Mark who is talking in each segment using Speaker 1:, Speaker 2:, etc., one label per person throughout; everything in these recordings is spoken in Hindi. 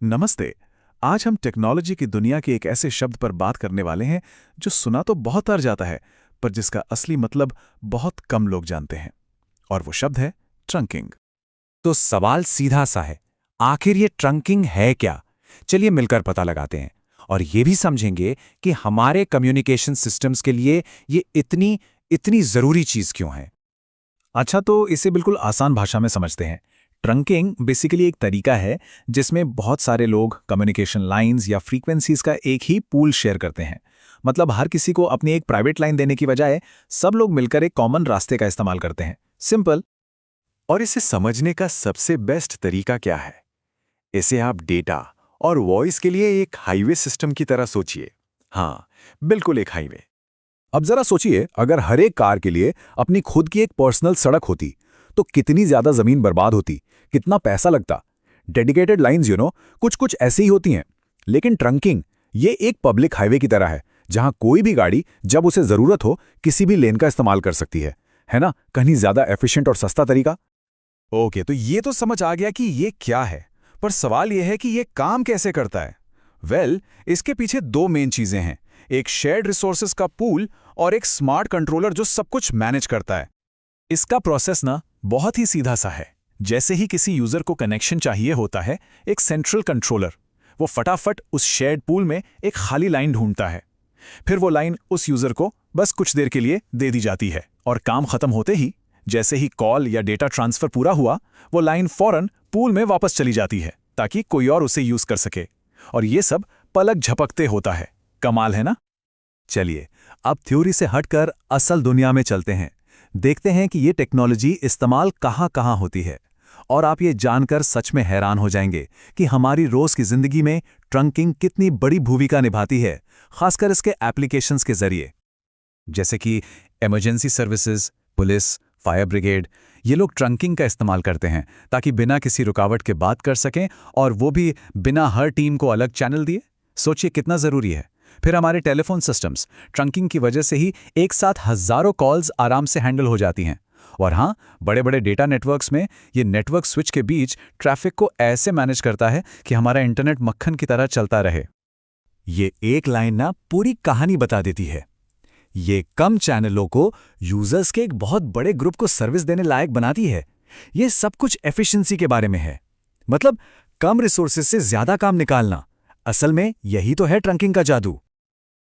Speaker 1: नमस्ते। आज हम टेक्नोलॉजी की दुनिया के एक ऐसे शब्द पर बात करने वाले हैं जो सुना तो बहुत बार जाता है, पर जिसका असली मतलब बहुत कम लोग जानते हैं। और वो शब्द है ट्रंकिंग।
Speaker 2: तो सवाल सीधा सा है, आखिर ये ट्रंकिंग है क्या? चलिए मिलकर पता लगाते हैं और ये भी समझेंगे कि हमारे कम्युनिकेशन सिस्टम्स के लिए ये इतनी इतनी जरूरी चीज क्यों है।
Speaker 1: अच्छा, तो इसे बिल्कुल आसान भाषा में समझते हैं। ट्रंकिंग बेसिकली एक तरीका है जिसमें बहुत सारे लोग कम्युनिकेशन लाइंस या फ्रीक्वेंसीज का एक ही पूल शेयर करते हैं। मतलब हर किसी को अपनी एक प्राइवेट लाइन देने की बजाय सब लोग मिलकर एक कॉमन रास्ते का इस्तेमाल करते हैं। सिंपल।
Speaker 3: और इसे समझने का सबसे बेस्ट तरीका क्या है? इसे आप डेटा और वॉइस के लिए एक हाईवे सिस्टम की तरह सोचिए। हाँ, बिल्कुल एक हाईवे।
Speaker 4: अब जरा सोचिए, अगर हर एक कार के लिए अपनी खुद की एक पर्सनल सड़क होती तो कितनी ज्यादा जमीन बर्बाद होती, कितना पैसा लगता। डेडिकेटेड लाइंस कुछ कुछ ऐसी ही होती हैं। लेकिन ट्रंकिंग ये एक पब्लिक हाईवे की तरह है, जहां कोई भी गाड़ी जब उसे जरूरत हो किसी भी लेन का इस्तेमाल कर सकती है ना? कहीं ज्यादा एफिशिएंट और सस्ता तरीका।
Speaker 5: ओके, तो ये तो समझ आ गया कि ये क्या है, पर सवाल ये है कि ये काम कैसे करता है। इसके पीछे दो मेन चीजें हैं, एक शेयर्ड रिसोर्सेज का पूल और एक स्मार्ट कंट्रोलर जो सब कुछ मैनेज करता है।
Speaker 1: इसका प्रोसेस ना बहुत ही सीधा सा है। जैसे ही किसी यूजर को कनेक्शन चाहिए होता है, एक सेंट्रल कंट्रोलर वो फटाफट उस शेयर्ड पूल में एक खाली लाइन ढूंढता है। फिर वो लाइन उस यूजर को बस कुछ देर के लिए दे दी जाती है और काम खत्म होते ही, जैसे ही कॉल या डेटा ट्रांसफर पूरा हुआ, वो लाइन फौरन पूल में वापस चली जाती है ताकि कोई और उसे यूज कर सके। और ये सब पलक झपकते होता है। कमाल है ना?
Speaker 6: चलिए अब थ्योरी से हटकर असल दुनिया में चलते हैं। देखते हैं कि ये टेक्नोलॉजी इस्तेमाल कहां-कहां होती है। और आप ये जानकर सच में हैरान हो जाएंगे कि हमारी रोज की जिंदगी में ट्रंकिंग कितनी बड़ी भूमिका निभाती है, खासकर इसके एप्लीकेशंस के जरिए।
Speaker 2: जैसे कि emergency services, police, fire brigade, ये लोग ट्रंकिंग का इस्तेमाल करते हैं ताकि बिना किसी रुकावट के बात कर सकें, और वो भी बिना हर टीम को अलग चैनल दिए। सोचिए कितना जरूरी है। फिर हमारे टेलीफोन सिस्टम्स ट्रंकिंग की वजह से ही एक साथ हजारों कॉल्स आराम से हैंडल हो जाती हैं। और हाँ, बड़े बड़े डेटा नेटवर्क्स में ये नेटवर्क स्विच के बीच ट्रैफिक को ऐसे मैनेज करता है कि हमारा इंटरनेट मक्खन की तरह चलता रहे।
Speaker 6: ये एक लाइन ना पूरी कहानी बता देती है। ये कम चैनलों को यूजर्स के एक बहुत बड़े ग्रुप को सर्विस देने लायक बनाती है। ये सब कुछ एफिशिएंसी के बारे में है। मतलब कम रिसोर्सेज से ज्यादा काम निकालना। असल में यही तो है ट्रंकिंग का जादू।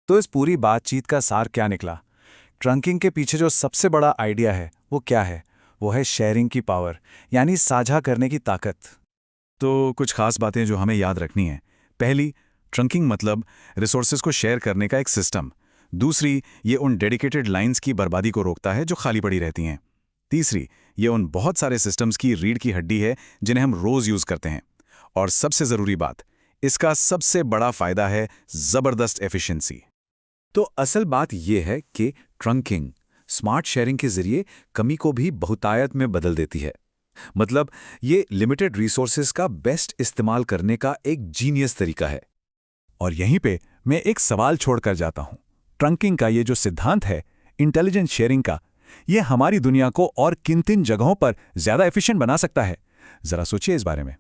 Speaker 5: तो इस पूरी बातचीत का सार क्या निकला? ट्रंकिंग के पीछे जो सबसे बड़ा आइडिया है वो क्या है? वो है शेयरिंग की पावर, यानी साझा करने की ताकत। तो कुछ खास बातें जो हमें याद रखनी है। पहली, ट्रंकिंग मतलब रिसोर्सेज को शेयर करने का एक सिस्टम। दूसरी, ये उन डेडिकेटेड लाइंस की बर्बादी को रोकता है जो खाली पड़ी रहती हैं। तीसरी, ये उन बहुत सारे सिस्टम्स की रीढ़ की हड्डी है जिन्हें हम रोज यूज करते हैं। और सबसे जरूरी बात, इसका सबसे बड़ा फायदा है जबरदस्त एफिशिएंसी।
Speaker 4: तो असल बात यह है कि ट्रंकिंग स्मार्ट शेयरिंग के जरिए कमी को भी बहुतायत में बदल देती है। मतलब ये लिमिटेड रिसोर्सेज का बेस्ट इस्तेमाल करने का एक जीनियस तरीका है।
Speaker 6: और यहीं पे मैं एक सवाल छोड़कर जाता हूं। ट्रंकिंग का ये जो सिद्धांत है इंटेलिजेंट शेयरिंग का, ये हमारी दुनिया को और किन किन जगहों पर ज्यादा एफिशिएंट बना सकता है? जरा सोचिए इस बारे में।